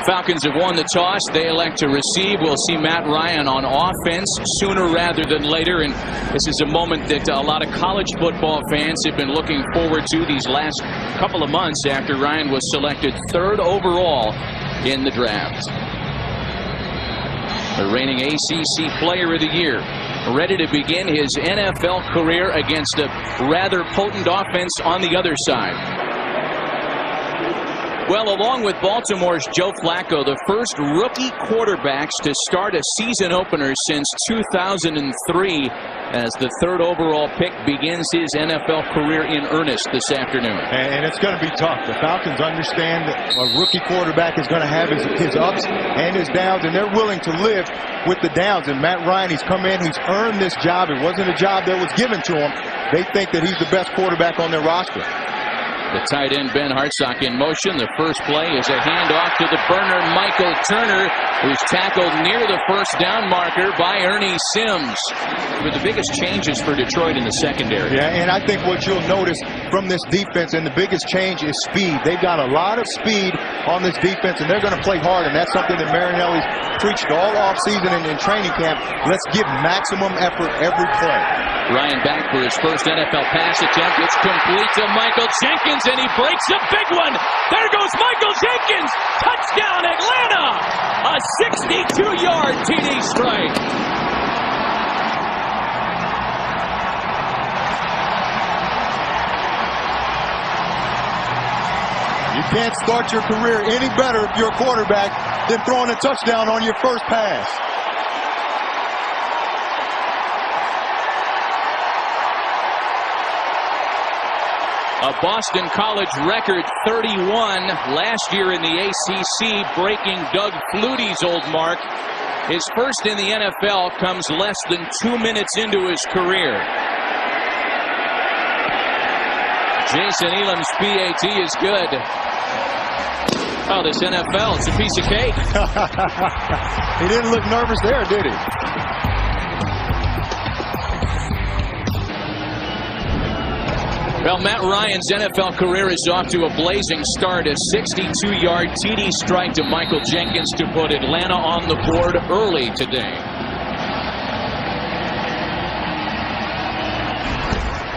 Falcons have won the toss. They elect to receive. We'll see Matt Ryan on offense sooner rather than later. And this is a moment that a lot of college football fans have been looking forward to these last couple of months after Ryan was selected 3rd overall in the draft. The reigning ACC Player of the Year, ready to begin his NFL career against a rather potent offense on the other side. Well, along with Baltimore's Joe Flacco, the first rookie quarterbacks to start a season opener since 2003 as the 3rd overall pick begins his NFL career in earnest this afternoon. And it's going to be tough. The Falcons understand that a rookie quarterback is going to have his ups and his downs, and they're willing to live with the downs. And Matt Ryan, he's come in, he's earned this job. It wasn't a job that was given to him. They think that he's the best quarterback on their roster. The tight end Ben Hartsock in motion. The first play is a handoff to the burner Michael Turner, who's tackled near the first down marker by Ernie Sims. With the biggest changes for Detroit in the secondary. Yeah, and I think what you'll notice from this defense, and the biggest change is speed. They've got a lot of speed on this defense, and they're going to play hard, and that's something that Marinelli's preached all offseason and in training camp. Let's give maximum effort every play. Ryan back for his first NFL pass attempt. It's complete to Michael Jenkins, and he breaks a big one. There goes Michael Jenkins. Touchdown, Atlanta. A 62-yard TD strike. You can't start your career any better if you're a quarterback than throwing a touchdown on your first pass. A Boston College record 31 last year in the ACC, breaking Doug Flutie's old mark. His first in the NFL comes less than 2 minutes into his career. Jason Elam's PAT is good. Oh, this NFL, it's a piece of cake. He didn't look nervous there, did he? Well, Matt Ryan's NFL career is off to a blazing start. A 62-yard TD strike to Michael Jenkins to put Atlanta on the board early today.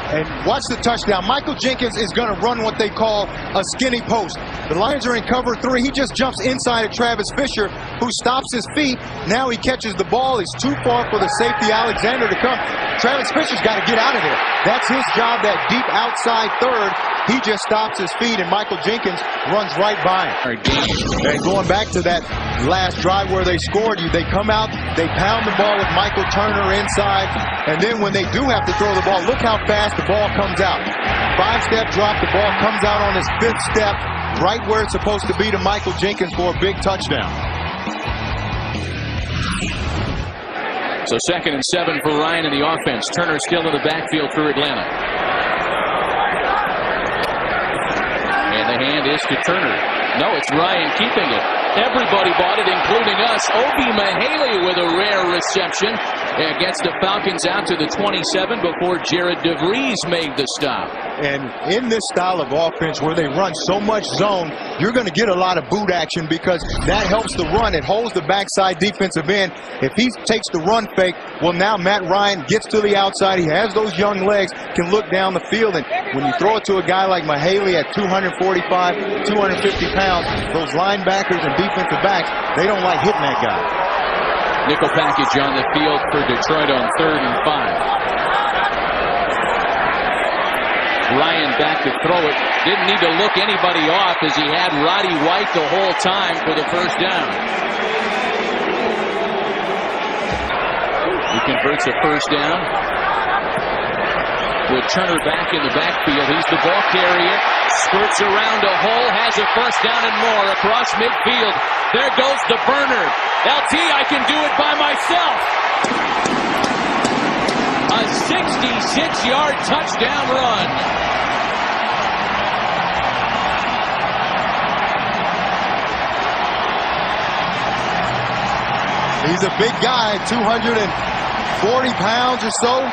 And watch the touchdown. Michael Jenkins is going to run what they call a skinny post. The Lions are in cover 3. He just jumps inside of Travis Fisher, who stops his feet. Now he catches the ball. He's too far for the safety Alexander to come. Travis Fisher's got to get out of there. That's his job, that deep outside third. He just stops his feet, and Michael Jenkins runs right by him. And going back to that last drive where they scored, they come out, they pound the ball with Michael Turner inside, and then when they do have to throw the ball, look how fast the ball comes out. 5-step drop, the ball comes out on his 5th step, right where it's supposed to be to Michael Jenkins for a big touchdown. So 2nd and 7 for Ryan in the offense. Turner still in the backfield for Atlanta. And the hand is to Turner. No, it's Ryan keeping it. Everybody bought it, including us. Obi Mahaley with a rare reception. And gets the Falcons out to the 27 before Jared DeVries made the stop. And in this style of offense where they run so much zone, you're going to get a lot of boot action because that helps the run. It holds the backside defensive end. If he takes the run fake, well, now Matt Ryan gets to the outside. He has those young legs, can look down the field. And when you throw it to a guy like Mahaley at 245, 250 pounds, those linebackers and defensive backs, they don't like hitting that guy. Nickel package on the field for Detroit on 3rd and 5. Ryan back to throw it. Didn't need to look anybody off as he had Roddy White the whole time for the first down. He converts a first down. With Turner back in the backfield, he's the ball carrier. Skirts around a hole, has a first down and more across midfield. There goes the burner. LT, I can do it by myself. A 66-yard touchdown run. He's a big guy, 240 pounds or so,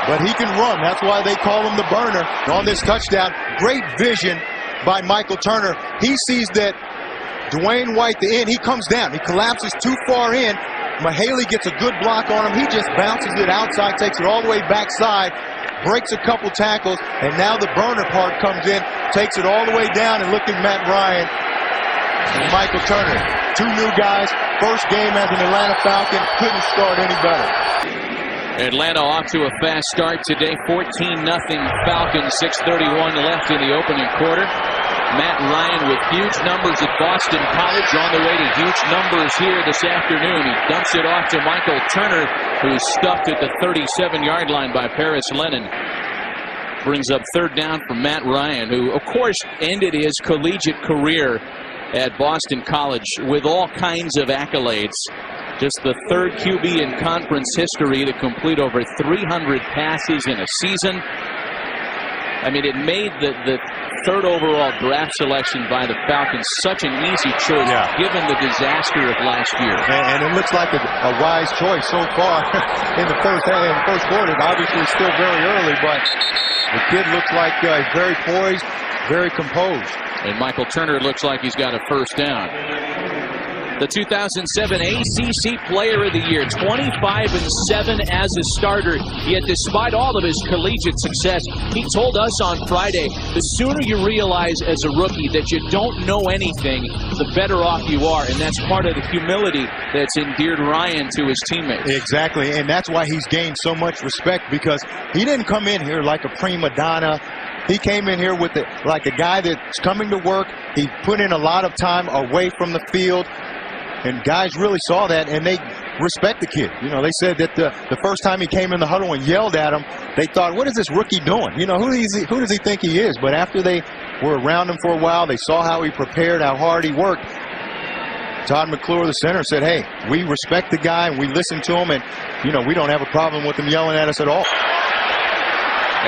but he can run. That's why they call him the burner on this touchdown. Great vision by Michael Turner. He sees that Dwayne White, the end, he comes down. He collapses too far in. Mahaley gets a good block on him. He just bounces it outside, takes it all the way backside, breaks a couple tackles, and now the burner part comes in, takes it all the way down, and look at Matt Ryan and Michael Turner. Two new guys, first game as an Atlanta Falcon, couldn't start any better. Atlanta off to a fast start today, 14-0 Falcons, 6:31 left in the opening quarter. Matt Ryan with huge numbers at Boston College, on the way to huge numbers here this afternoon. He dumps it off to Michael Turner, who's stuffed at the 37-yard line by Paris Lennon. Brings up third down for Matt Ryan, who, of course, ended his collegiate career at Boston College with all kinds of accolades. Just the third QB in conference history to complete over 300 passes in a season. I mean, it made the third overall draft selection by the Falcons such an easy choice, given the disaster of last year. And it looks like a wise choice so far in the first quarter. Obviously, still very early, but the kid looks like he's very poised, very composed. And Michael Turner looks like he's got a first down. The 2007 ACC Player of the Year, 25-7 as a starter. Yet despite all of his collegiate success, he told us on Friday, the sooner you realize as a rookie that you don't know anything, the better off you are. And that's part of the humility that's endeared Ryan to his teammates. Exactly, and that's why he's gained so much respect, because he didn't come in here like a prima donna. He came in here with like a guy that's coming to work. He put in a lot of time away from the field. And guys really saw that, and they respect the kid. You know, they said that the first time he came in the huddle and yelled at him, they thought, what is this rookie doing? You know, who does he think he is? But after they were around him for a while, they saw how he prepared, how hard he worked. Todd McClure, the center, said, hey, we respect the guy, and we listen to him, and, you know, we don't have a problem with him yelling at us at all.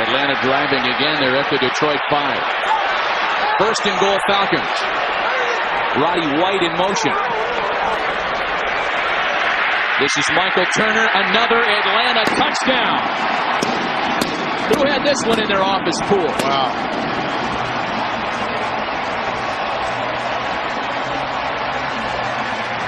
Atlanta driving again. They're at the Detroit 5. First and goal, Falcons. Roddy White in motion. This is Michael Turner, another Atlanta touchdown. Who had this one in their office pool? Wow.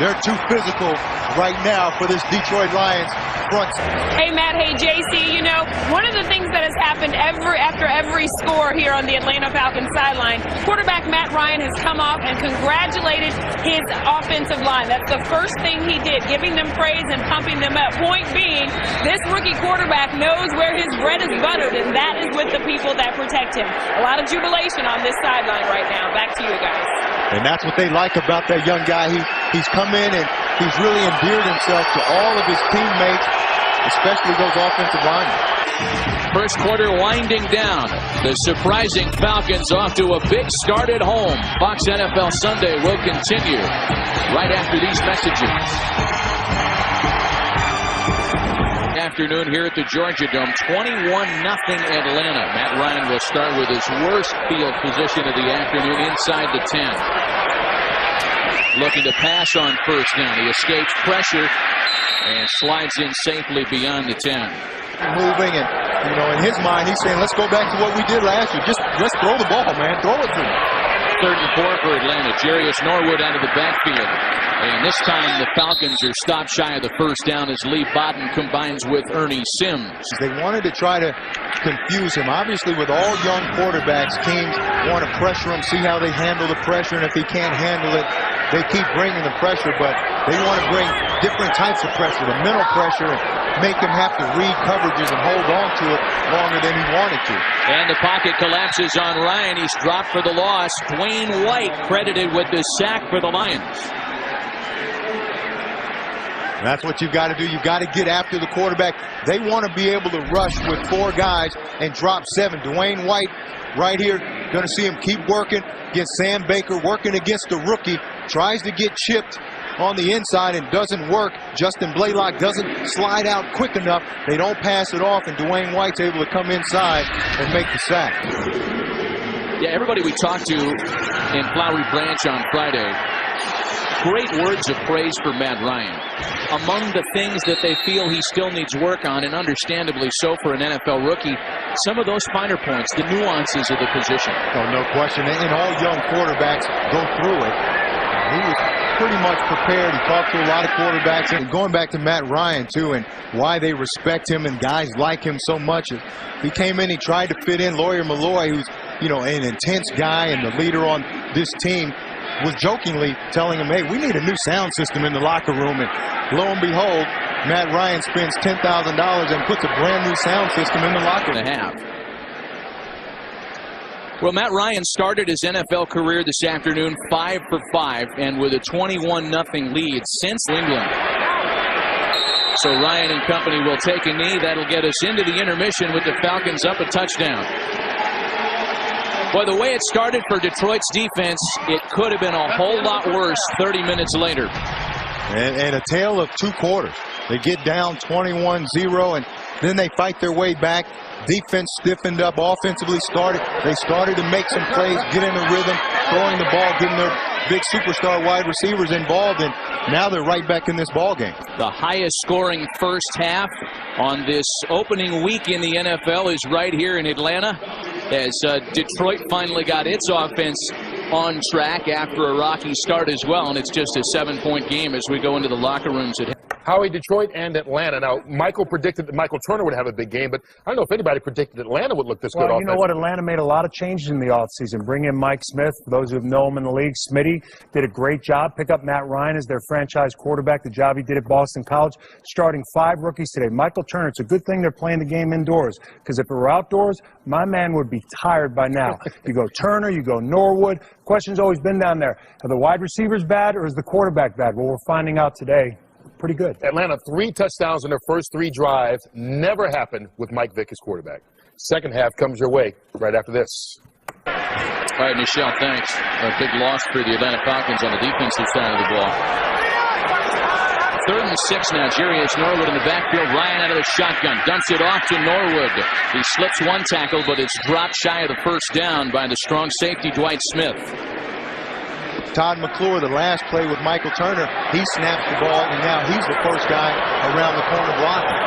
They're too physical right now for this Detroit Lions front. Hey, Matt. Hey, JC. You know, one of the things that has happened after every score here on the Atlanta Falcons sideline, quarterback Matt Ryan has come off and congratulated his offensive line. That's the first thing he did, giving them praise and pumping them up. Point being, this rookie quarterback knows where his bread is buttered, and that is with the people that protect him. A lot of jubilation on this sideline right now. Back to you guys. And that's what they like about that young guy. He's come in and he's really endeared himself to all of his teammates, especially those offensive linemen. First quarter winding down. The surprising Falcons off to a big start at home. Fox NFL Sunday will continue right after these messages. Afternoon here at the Georgia Dome, 21-0 Atlanta. Matt Ryan will start with his worst field position of the afternoon inside the 10. Looking to pass on first down. He escapes pressure and slides in safely beyond the 10. Moving, and, you know, in his mind, he's saying, let's go back to what we did last year. Just let's throw the ball, man. Throw it to him. Third and 4 for Atlanta. Jarius Norwood out of the backfield. And this time the Falcons are stopped shy of the first down as Lee Bodden combines with Ernie Sims. They wanted to try to confuse him. Obviously, with all young quarterbacks, teams want to pressure him, see how they handle the pressure, and if he can't handle it, they keep bringing the pressure, but they want to bring different types of pressure, the mental pressure, and make him have to read coverages and hold on to it longer than he wanted to. And the pocket collapses on Ryan. He's dropped for the loss. Dwayne White credited with the sack for the Lions. That's what you've got to do. You've got to get after the quarterback. They want to be able to rush with 4 guys and drop 7. Dwayne White right here, going to see him keep working against Sam Baker, working against the rookie. Tries to get chipped on the inside and doesn't work. Justin Blaylock doesn't slide out quick enough. They don't pass it off, and Dwayne White's able to come inside and make the sack. Yeah, everybody we talked to in Flowery Branch on Friday, great words of praise for Matt Ryan. Among the things that they feel he still needs work on, and understandably so for an NFL rookie, some of those finer points, the nuances of the position. Oh, no question. And all young quarterbacks go through it. he was pretty much prepared. He talked to a lot of quarterbacks. And going back to Matt Ryan, too, and why they respect him and guys like him so much. He came in, he tried to fit in. Lawyer Malloy, who's, you know, an intense guy and the leader on this team, was jokingly telling him, hey, we need a new sound system in the locker room. And lo and behold, Matt Ryan spends $10,000 and puts a brand new sound system in the locker room. Well, Matt Ryan started his NFL career this afternoon 5 for 5 and with a 21-0 lead since England. So Ryan and company will take a knee. That'll get us into the intermission with the Falcons up a touchdown. Well, the way it started for Detroit's defense, it could have been a whole lot worse 30 minutes later. And a tale of two quarters. They get down 21-0, and then they fight their way back. Defense stiffened up, offensively they started to make some plays, get in a rhythm, throwing the ball, getting their big superstar wide receivers involved, and now they're right back in this ball game. The highest scoring first half on this opening week in the NFL is right here in Atlanta, as Detroit finally got its offense on track after a rocky start as well, and it's just a 7-point game as we go into the locker rooms at Howie, Detroit and Atlanta. Now, Michael predicted that Michael Turner would have a big game, but I don't know if anybody predicted Atlanta would look this good. Well, you know what? Atlanta made a lot of changes in the offseason. Bring in Mike Smith. For those who know him in the league, Smitty did a great job. Pick up Matt Ryan as their franchise quarterback, the job he did at Boston College, starting 5 rookies today. Michael Turner, it's a good thing they're playing the game indoors, because if it were outdoors, my man would be tired by now. You go Turner, you go Norwood. Question's always been down there. Are the wide receivers bad or is the quarterback bad? Well, we're finding out today. Pretty good. Atlanta, 3 touchdowns in their first 3 drives. Never happened with Mike Vick as quarterback. Second half comes your way right after this. All right, Michelle, thanks. A big loss for the Atlanta Falcons on the defensive side of the ball. 3rd and 6 now. Jarius Norwood in the backfield. Ryan out of the shotgun. Dumps it off to Norwood. He slips one tackle, but it's dropped shy of the first down by the strong safety, Dwight Smith. Todd McClure, the last play with Michael Turner, he snaps the ball, and now he's the first guy around the corner blocking.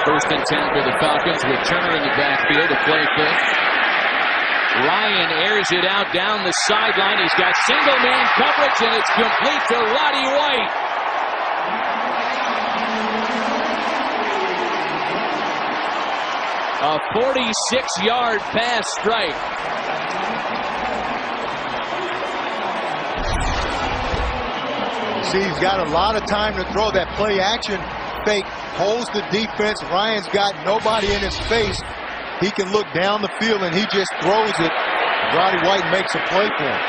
1st and 10 for the Falcons with Turner in the backfield to play fake. Ryan airs it out down the sideline. He's got single-man coverage, and it's complete to Roddy White. A 46-yard pass strike. See, he's got a lot of time to throw. That play action fake holds the defense. Ryan's got nobody in his face. He can look down the field, and he just throws it. Roddy White makes a play for him.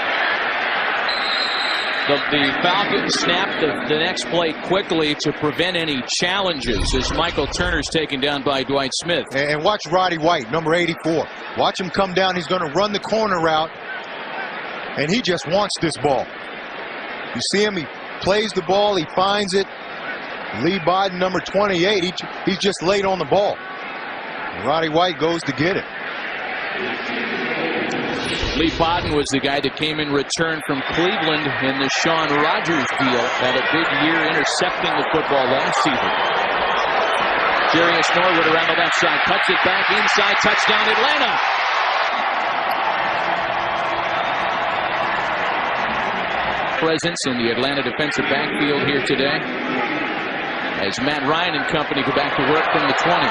The Falcons snap the next play quickly to prevent any challenges as Michael Turner's taken down by Dwight Smith. And watch Roddy White, number 84. Watch him come down. He's going to run the corner route, and he just wants this ball. You see him, he plays the ball, he finds it. Lee Biden, number 28, he's just late on the ball. And Roddy White goes to get it. Lee Biden was the guy that came in return from Cleveland in the Sean Rogers deal. Had a big year intercepting the football last season. Jarius Norwood around the left side, cuts it back inside, touchdown Atlanta. Presence in the Atlanta defensive backfield here today as Matt Ryan and company go back to work from the 20.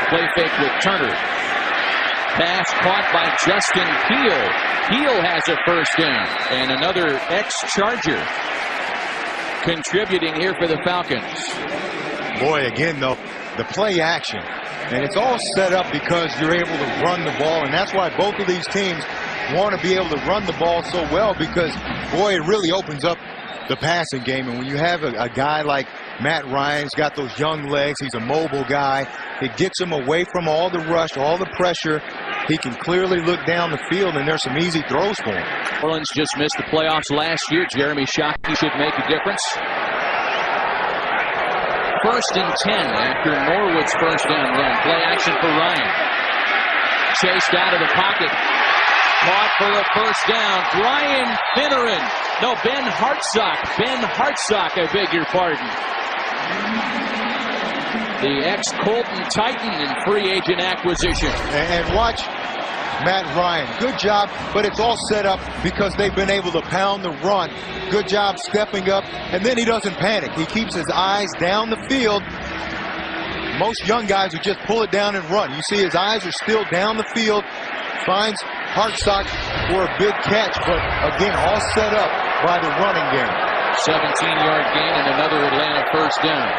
Play fake with Turner. Pass caught by Justin Peel. Peel has a first down, and another ex-Charger contributing here for the Falcons. Boy, again, though, the play action. And it's all set up because you're able to run the ball, and that's why both of these teams want to be able to run the ball so well, because, boy, it really opens up the passing game. And when you have a guy like Matt Ryan, he's got those young legs, he's a mobile guy, it gets him away from all the rush, all the pressure. He can clearly look down the field, and there's some easy throws for him. Orleans just missed the playoffs last year. Jeremy Shockey should make a difference. 1st and 10 after Norwood's first down run. Play action for Ryan. Chased out of the pocket. Caught for a first down. Brian Finneran. No, Ben Hartsock. Ben Hartsock, I beg your pardon. the ex-Colton Titan and free agent acquisition. And watch Matt Ryan. Good job, but it's all set up because they've been able to pound the run. Good job stepping up, and then he doesn't panic. He keeps his eyes down the field. Most young guys who just pull it down and run. You see his eyes are still down the field. Finds Hartsock for a big catch, but again, all set up by the running game. 17-yard gain and another Atlanta first down.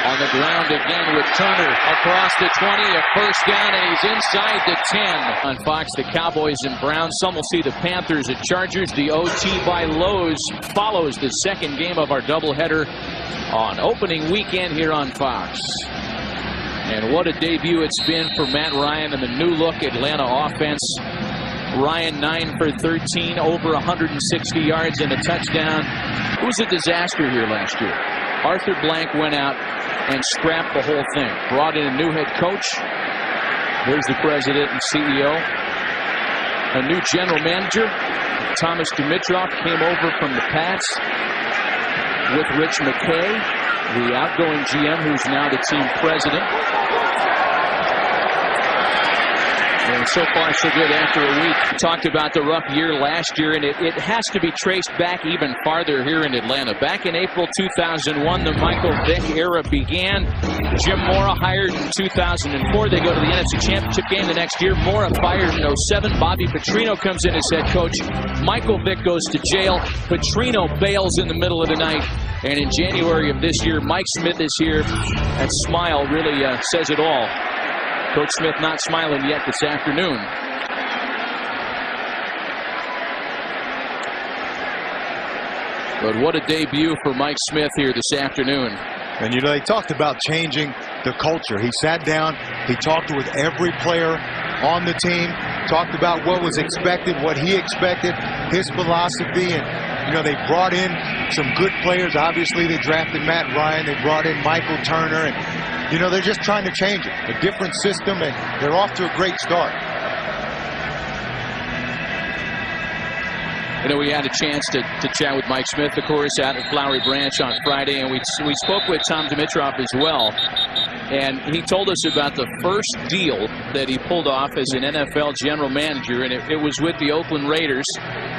On the ground again with Turner across the 20, a first down, and he's inside the 10. On Fox, the Cowboys and Browns. Some will see the Panthers and Chargers. The OT by Lowe's follows the second game of our doubleheader on opening weekend here on Fox. And what a debut it's been for Matt Ryan and the new look Atlanta offense. Ryan 9 for 13, over 160 yards and a touchdown. It was a disaster here last year. Arthur Blank went out and scrapped the whole thing. Brought in a new head coach. There's the president and CEO. A new general manager. Thomas Dimitroff came over from the Pats with Rich McKay, the outgoing GM, who's now the team president. And so far, so good after a week. We talked about the rough year last year, and it has to be traced back even farther here in Atlanta. Back in April 2001, the Michael Vick era began. Jim Mora hired in 2004. They go to the NFC Championship game the next year. Mora fired in 07. Bobby Petrino comes in as head coach. Michael Vick goes to jail. Petrino bails in the middle of the night. And in January of this year, Mike Smith is here. That smile really says it all. Coach Smith not smiling yet this afternoon. But what a debut for Mike Smith here this afternoon. And you know, they talked about changing the culture. He sat down, he talked with every player on the team, talked about what was expected, what he expected, his philosophy, and you know, they brought in some good players. Obviously, they drafted Matt Ryan, they brought in Michael Turner, and you know, they're just trying to change it. A different system, and they're off to a great start. You know, we had a chance to chat with Mike Smith, of course, out at Flowery Branch on Friday, and we spoke with Tom Dimitroff as well. And he told us about the first deal that he pulled off as an NFL general manager, and it was with the Oakland Raiders.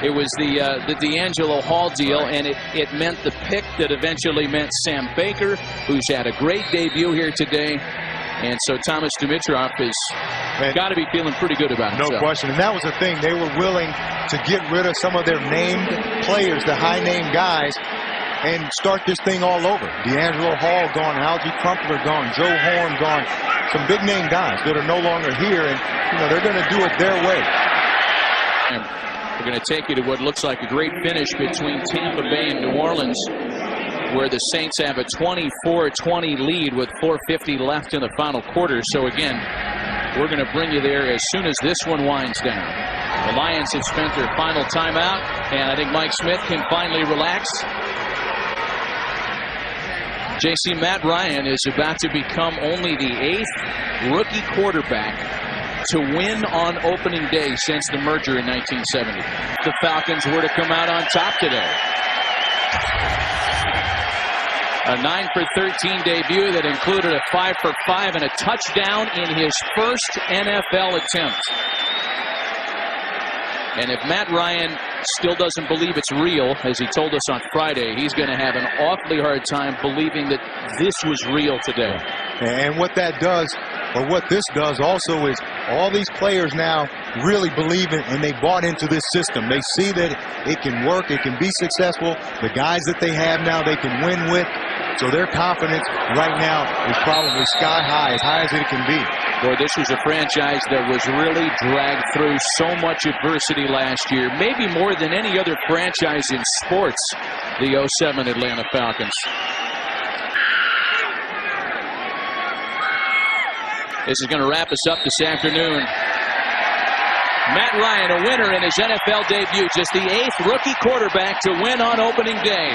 It was the D'Angelo Hall deal, and it meant the pick that eventually meant Sam Baker, who's had a great debut here today. And so Thomas Dimitroff has got to be feeling pretty good about himself. No question. And that was the thing. They were willing to get rid of some of their named players, the high-name guys, and start this thing all over. D'Angelo Hall gone, Algie Crumpler gone, Joe Horn gone. Some big-name guys that are no longer here, and you know, they're going to do it their way. And we're going to take you to what looks like a great finish between Tampa Bay and New Orleans, where the Saints have a 24-20 lead with 4:50 left in the final quarter. So again, we're going to bring you there as soon as this one winds down. The Lions have spent their final timeout, and I think Mike Smith can finally relax. JC, Matt Ryan is about to become only the 8th rookie quarterback to win on opening day since the merger in 1970. The Falcons were to come out on top today. A 9 for 13 debut that included a 5 for 5 and a touchdown in his first NFL attempt. And if Matt Ryan still doesn't believe it's real, as he told us on Friday, he's going to have an awfully hard time believing that this was real today. And what that does, or what this does also, is all these players now really believe it, and they bought into this system. They see that it can work, it can be successful. The guys that they have now, they can win with. So their confidence right now is probably sky high as it can be. Boy, this was a franchise that was really dragged through so much adversity last year, maybe more than any other franchise in sports, the 07 Atlanta Falcons. This is going to wrap us up this afternoon. Matt Ryan, a winner in his NFL debut, just the 8th rookie quarterback to win on opening day.